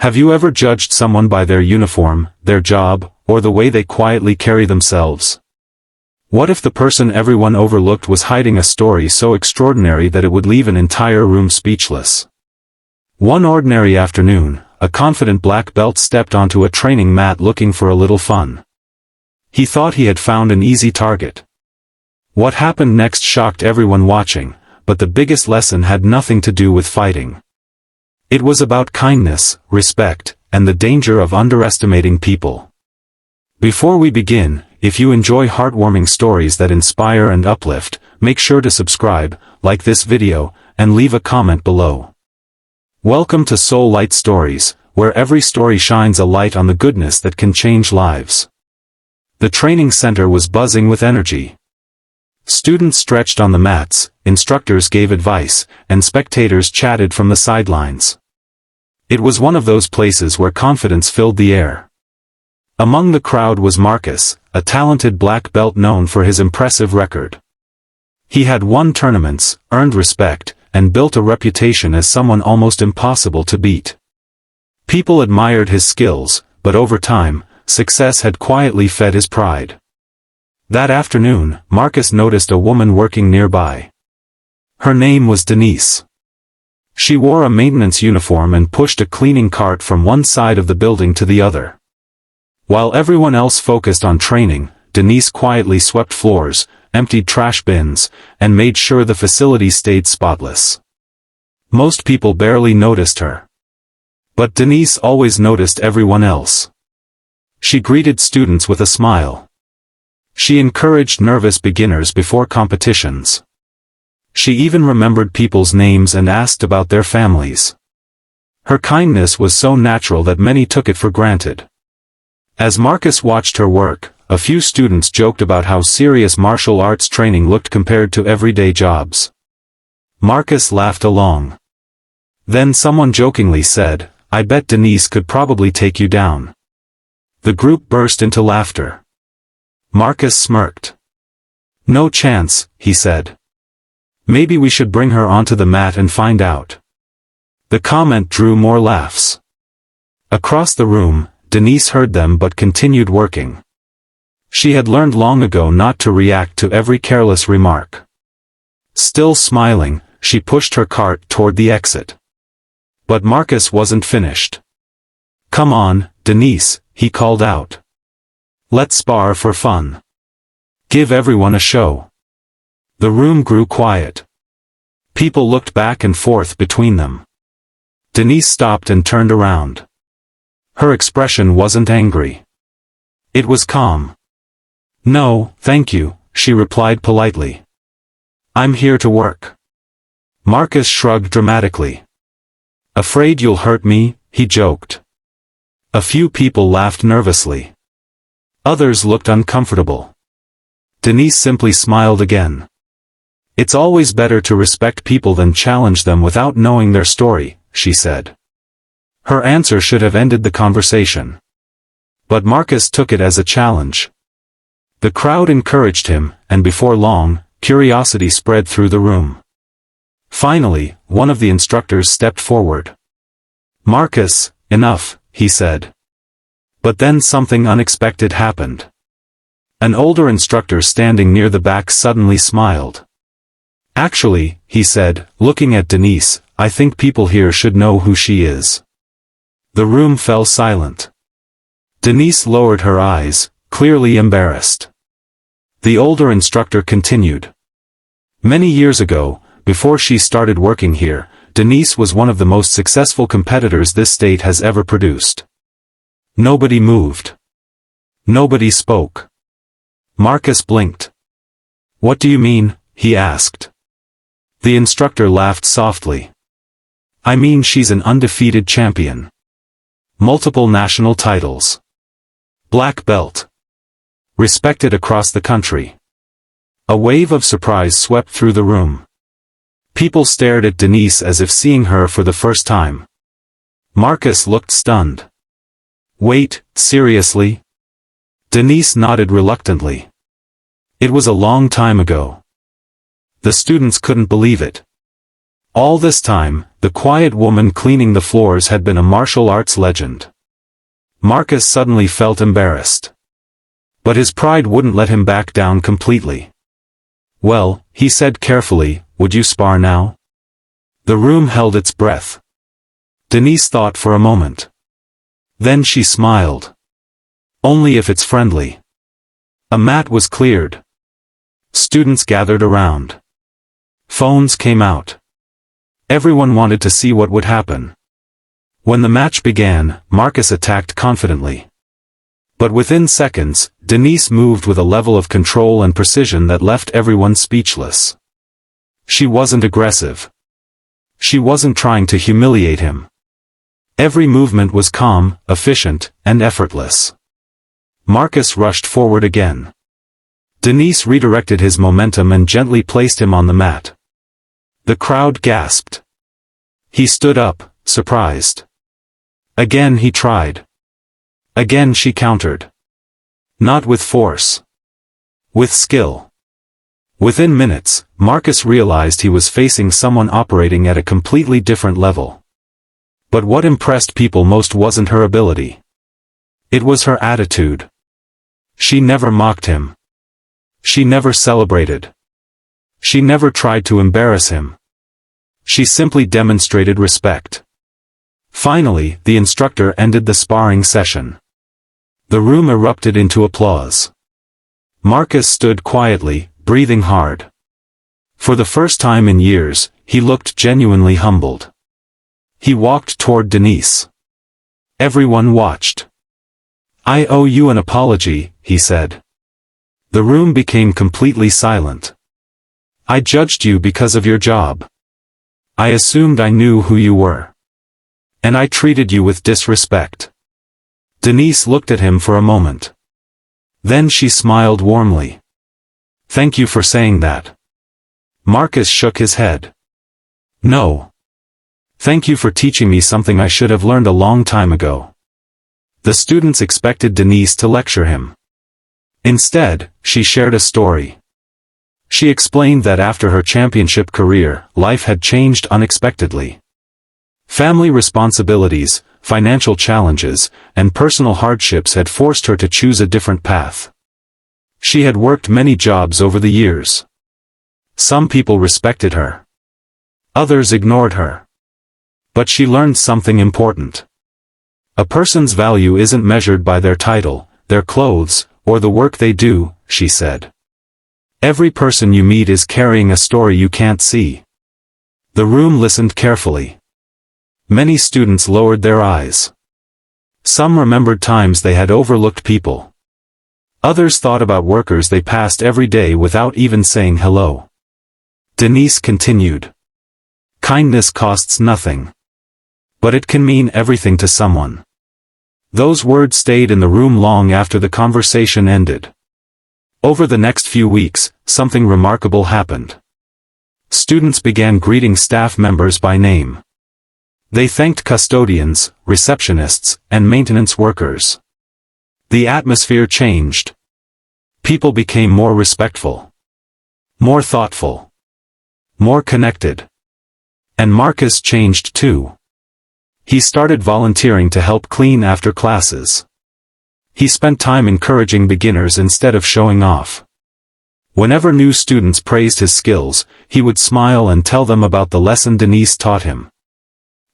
Have you ever judged someone by their uniform, their job, or the way they quietly carry themselves? What if the person everyone overlooked was hiding a story so extraordinary that it would leave an entire room speechless? One ordinary afternoon, a confident black belt stepped onto a training mat looking for a little fun. He thought he had found an easy target. What happened next shocked everyone watching, but the biggest lesson had nothing to do with fighting. It was about kindness, respect, and the danger of underestimating people. Before we begin, if you enjoy heartwarming stories that inspire and uplift, make sure to subscribe, like this video, and leave a comment below. Welcome to Soul Light Stories, where every story shines a light on the goodness that can change lives. The training center was buzzing with energy. Students stretched on the mats, instructors gave advice, and spectators chatted from the sidelines. It was one of those places where confidence filled the air. Among the crowd was Marcus, a talented black belt known for his impressive record. He had won tournaments, earned respect, and built a reputation as someone almost impossible to beat. People admired his skills, but over time, success had quietly fed his pride. That afternoon, Marcus noticed a woman working nearby. Her name was Denise. She wore a maintenance uniform and pushed a cleaning cart from one side of the building to the other. While everyone else focused on training, Denise quietly swept floors, emptied trash bins, and made sure the facility stayed spotless. Most people barely noticed her. But Denise always noticed everyone else. She greeted students with a smile. She encouraged nervous beginners before competitions. She even remembered people's names and asked about their families. Her kindness was so natural that many took it for granted. As Marcus watched her work, a few students joked about how serious martial arts training looked compared to everyday jobs. Marcus laughed along. Then someone jokingly said, "I bet Denise could probably take you down." The group burst into laughter. Marcus smirked. "No chance," he said. "Maybe we should bring her onto the mat and find out." The comment drew more laughs. Across the room, Denise heard them but continued working. She had learned long ago not to react to every careless remark. Still smiling, she pushed her cart toward the exit. But Marcus wasn't finished. "Come on, Denise," he called out. "Let's spar for fun. Give everyone a show." The room grew quiet. People looked back and forth between them. Denise stopped and turned around. Her expression wasn't angry. It was calm. "No, thank you," she replied politely. "I'm here to work." Marcus shrugged dramatically. "Afraid you'll hurt me?" he joked. A few people laughed nervously. Others looked uncomfortable. Denise simply smiled again. "It's always better to respect people than challenge them without knowing their story," she said. Her answer should have ended the conversation. But Marcus took it as a challenge. The crowd encouraged him, and before long, curiosity spread through the room. Finally, one of the instructors stepped forward. "Marcus, enough," he said. But then something unexpected happened. An older instructor standing near the back suddenly smiled. "Actually," he said, looking at Denise, "I think people here should know who she is." The room fell silent. Denise lowered her eyes, clearly embarrassed. The older instructor continued. "Many years ago, before she started working here, Denise was one of the most successful competitors this state has ever produced." Nobody moved. Nobody spoke. Marcus blinked. "What do you mean?" he asked. The instructor laughed softly. "I mean she's an undefeated champion. Multiple national titles. Black belt. Respected across the country." A wave of surprise swept through the room. People stared at Denise as if seeing her for the first time. Marcus looked stunned. "Wait, seriously?" Denise nodded reluctantly. "It was a long time ago." The students couldn't believe it. All this time, the quiet woman cleaning the floors had been a martial arts legend. Marcus suddenly felt embarrassed. But his pride wouldn't let him back down completely. "Well," he said carefully, "would you spar now?" The room held its breath. Denise thought for a moment. Then she smiled. "Only if it's friendly." A mat was cleared. Students gathered around. Phones came out. Everyone wanted to see what would happen. When the match began, Marcus attacked confidently. But within seconds, Denise moved with a level of control and precision that left everyone speechless. She wasn't aggressive. She wasn't trying to humiliate him. Every movement was calm, efficient, and effortless. Marcus rushed forward again. Denise redirected his momentum and gently placed him on the mat. The crowd gasped. He stood up, surprised. Again he tried. Again she countered. Not with force. With skill. Within minutes, Marcus realized he was facing someone operating at a completely different level. But what impressed people most wasn't her ability. It was her attitude. She never mocked him. She never celebrated. She never tried to embarrass him. She simply demonstrated respect. Finally, the instructor ended the sparring session. The room erupted into applause. Marcus stood quietly, breathing hard. For the first time in years, he looked genuinely humbled. He walked toward Denise. Everyone watched. "I owe you an apology," he said. The room became completely silent. "I judged you because of your job. I assumed I knew who you were. And I treated you with disrespect." Denise looked at him for a moment. Then she smiled warmly. "Thank you for saying that." Marcus shook his head. "No. Thank you for teaching me something I should have learned a long time ago." The students expected Denise to lecture him. Instead, she shared a story. She explained that after her championship career, life had changed unexpectedly. Family responsibilities, financial challenges, and personal hardships had forced her to choose a different path. She had worked many jobs over the years. Some people respected her. Others ignored her. But she learned something important. A person's value isn't measured by their title, their clothes, or the work they do, she said. Every person you meet is carrying a story you can't see. The room listened carefully. Many students lowered their eyes. Some remembered times they had overlooked people. Others thought about workers they passed every day without even saying hello. Denise continued. Kindness costs nothing. But it can mean everything to someone. Those words stayed in the room long after the conversation ended. Over the next few weeks, something remarkable happened. Students began greeting staff members by name. They thanked custodians, receptionists, and maintenance workers. The atmosphere changed. People became more respectful. More thoughtful. More connected. And Marcus changed too. He started volunteering to help clean after classes. He spent time encouraging beginners instead of showing off. Whenever new students praised his skills, he would smile and tell them about the lesson Denise taught him.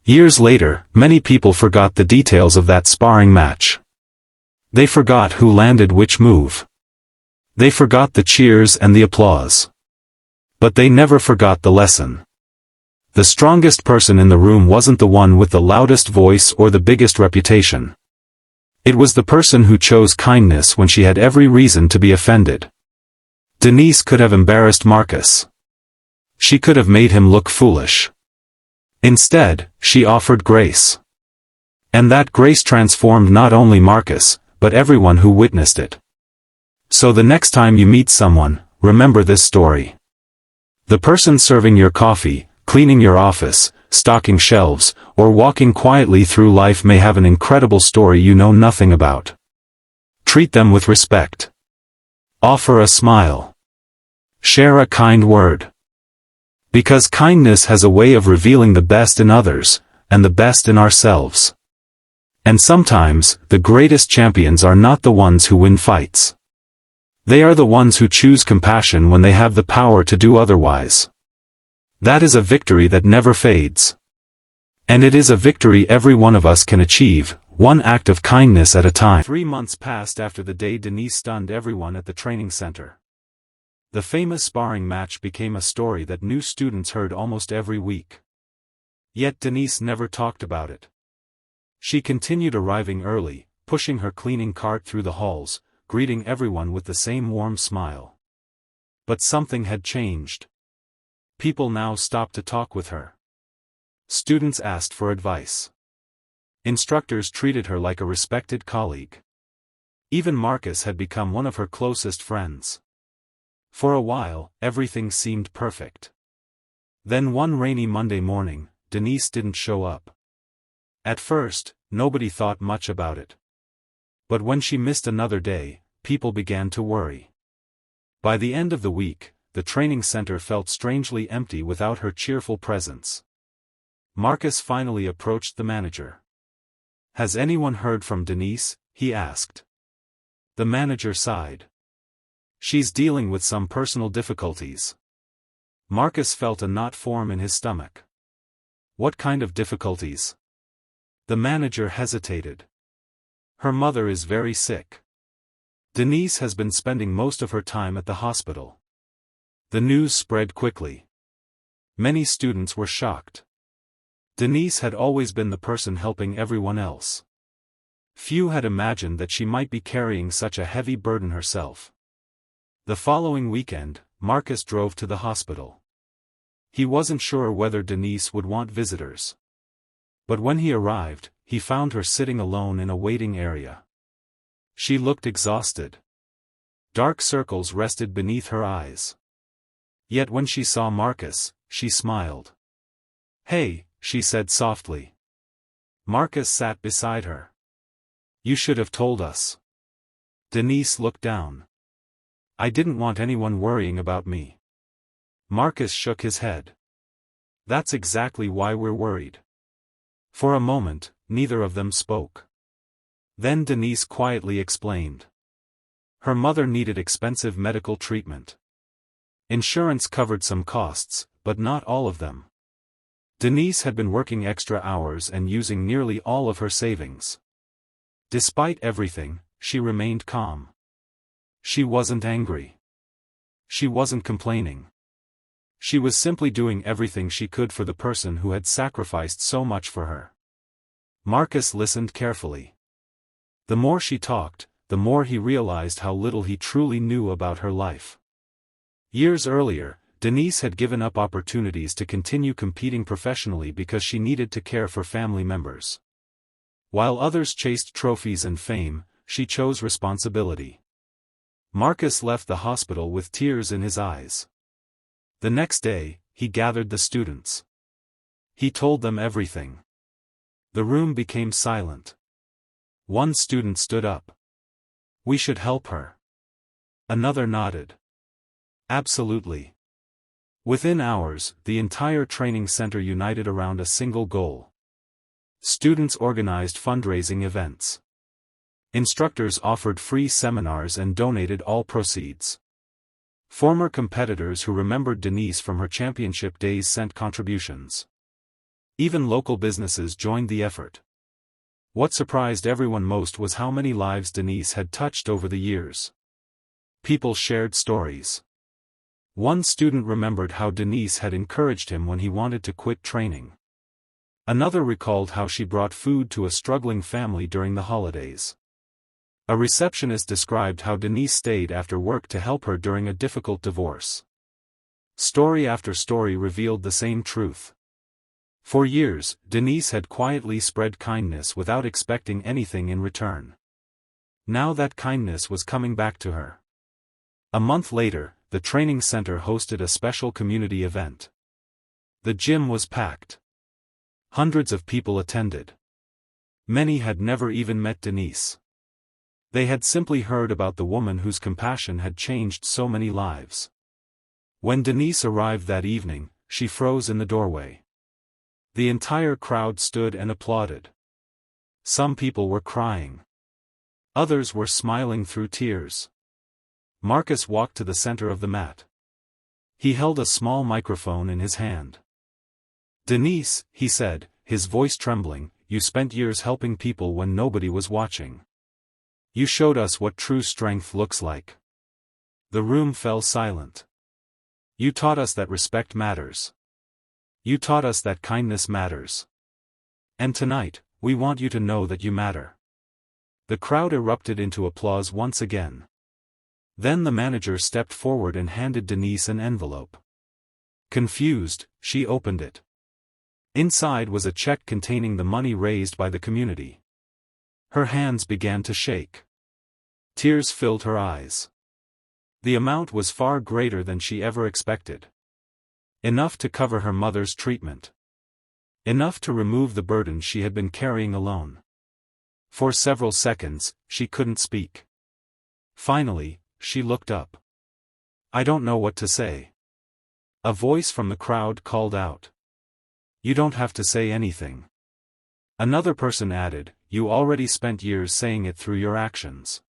Years later, many people forgot the details of that sparring match. They forgot who landed which move. They forgot the cheers and the applause. But they never forgot the lesson. The strongest person in the room wasn't the one with the loudest voice or the biggest reputation. It was the person who chose kindness when she had every reason to be offended. Denise could have embarrassed Marcus. She could have made him look foolish. Instead, she offered grace. And that grace transformed not only Marcus, but everyone who witnessed it. So the next time you meet someone, remember this story. The person serving your coffee, cleaning your office, stocking shelves, or walking quietly through life may have an incredible story you know nothing about. Treat them with respect. Offer a smile. Share a kind word. Because kindness has a way of revealing the best in others, and the best in ourselves. And sometimes, the greatest champions are not the ones who win fights. They are the ones who choose compassion when they have the power to do otherwise. That is a victory that never fades. And it is a victory every one of us can achieve, one act of kindness at a time. 3 months passed after the day Denise stunned everyone at the training center. The famous sparring match became a story that new students heard almost every week. Yet Denise never talked about it. She continued arriving early, pushing her cleaning cart through the halls, greeting everyone with the same warm smile. But something had changed. People now stopped to talk with her. Students asked for advice. Instructors treated her like a respected colleague. Even Marcus had become one of her closest friends. For a while, everything seemed perfect. Then one rainy Monday morning, Denise didn't show up. At first, nobody thought much about it. But when she missed another day, people began to worry. By the end of the week, the training center felt strangely empty without her cheerful presence. Marcus finally approached the manager. "Has anyone heard from Denise?" he asked. The manager sighed. "She's dealing with some personal difficulties." Marcus felt a knot form in his stomach. What kind of difficulties? The manager hesitated. "Her mother is very sick. Denise has been spending most of her time at the hospital." The news spread quickly. Many students were shocked. Denise had always been the person helping everyone else. Few had imagined that she might be carrying such a heavy burden herself. The following weekend, Marcus drove to the hospital. He wasn't sure whether Denise would want visitors. But when he arrived, he found her sitting alone in a waiting area. She looked exhausted. Dark circles rested beneath her eyes. Yet when she saw Marcus, she smiled. "Hey," she said softly. Marcus sat beside her. "You should have told us." Denise looked down. "I didn't want anyone worrying about me." Marcus shook his head. "That's exactly why we're worried." For a moment, neither of them spoke. Then Denise quietly explained. Her mother needed expensive medical treatment. Insurance covered some costs, but not all of them. Denise had been working extra hours and using nearly all of her savings. Despite everything, she remained calm. She wasn't angry. She wasn't complaining. She was simply doing everything she could for the person who had sacrificed so much for her. Marcus listened carefully. The more she talked, the more he realized how little he truly knew about her life. Years earlier, Denise had given up opportunities to continue competing professionally because she needed to care for family members. While others chased trophies and fame, she chose responsibility. Marcus left the hospital with tears in his eyes. The next day, he gathered the students. He told them everything. The room became silent. One student stood up. "We should help her." Another nodded. "Absolutely." Within hours, the entire training center united around a single goal. Students organized fundraising events. Instructors offered free seminars and donated all proceeds. Former competitors who remembered Denise from her championship days sent contributions. Even local businesses joined the effort. What surprised everyone most was how many lives Denise had touched over the years. People shared stories. One student remembered how Denise had encouraged him when he wanted to quit training. Another recalled how she brought food to a struggling family during the holidays. A receptionist described how Denise stayed after work to help her during a difficult divorce. Story after story revealed the same truth. For years, Denise had quietly spread kindness without expecting anything in return. Now that kindness was coming back to her. A month later, the training center hosted a special community event. The gym was packed. Hundreds of people attended. Many had never even met Denise. They had simply heard about the woman whose compassion had changed so many lives. When Denise arrived that evening, she froze in the doorway. The entire crowd stood and applauded. Some people were crying. Others were smiling through tears. Marcus walked to the center of the mat. He held a small microphone in his hand. "Denise," he said, his voice trembling, "you spent years helping people when nobody was watching. You showed us what true strength looks like." The room fell silent. "You taught us that respect matters. You taught us that kindness matters. And tonight, we want you to know that you matter." The crowd erupted into applause once again. Then the manager stepped forward and handed Denise an envelope. Confused, she opened it. Inside was a check containing the money raised by the community. Her hands began to shake. Tears filled her eyes. The amount was far greater than she ever expected. Enough to cover her mother's treatment. Enough to remove the burden she had been carrying alone. For several seconds, she couldn't speak. Finally, she looked up. "I don't know what to say." A voice from the crowd called out. "You don't have to say anything." Another person added, "You already spent years saying it through your actions."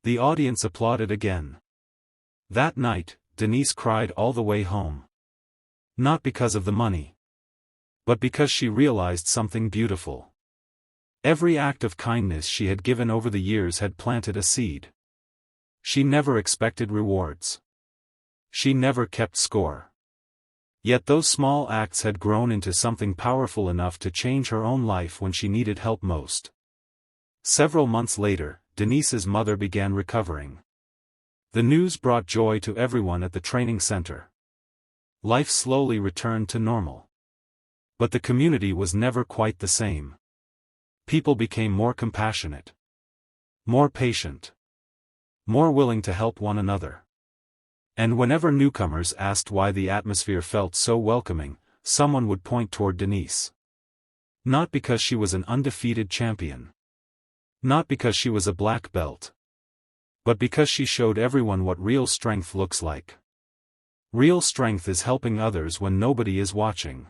The audience applauded again. That night, Denise cried all the way home. Not because of the money, but because she realized something beautiful. Every act of kindness she had given over the years had planted a seed. She never expected rewards. She never kept score. Yet those small acts had grown into something powerful enough to change her own life when she needed help most. Several months later, Denise's mother began recovering. The news brought joy to everyone at the training center. Life slowly returned to normal. But the community was never quite the same. People became more compassionate. More patient. More willing to help one another. And whenever newcomers asked why the atmosphere felt so welcoming, someone would point toward Denise. Not because she was an undefeated champion. Not because she was a black belt. But because she showed everyone what real strength looks like. Real strength is helping others when nobody is watching.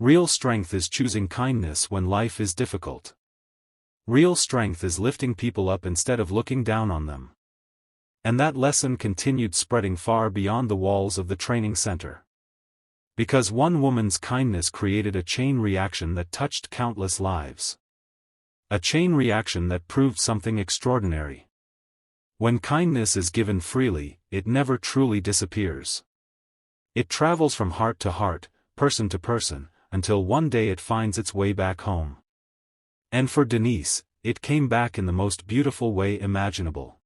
Real strength is choosing kindness when life is difficult. Real strength is lifting people up instead of looking down on them. And that lesson continued spreading far beyond the walls of the training center. Because one woman's kindness created a chain reaction that touched countless lives. A chain reaction that proved something extraordinary. When kindness is given freely, it never truly disappears. It travels from heart to heart, person to person, until one day it finds its way back home. And for Denise, it came back in the most beautiful way imaginable.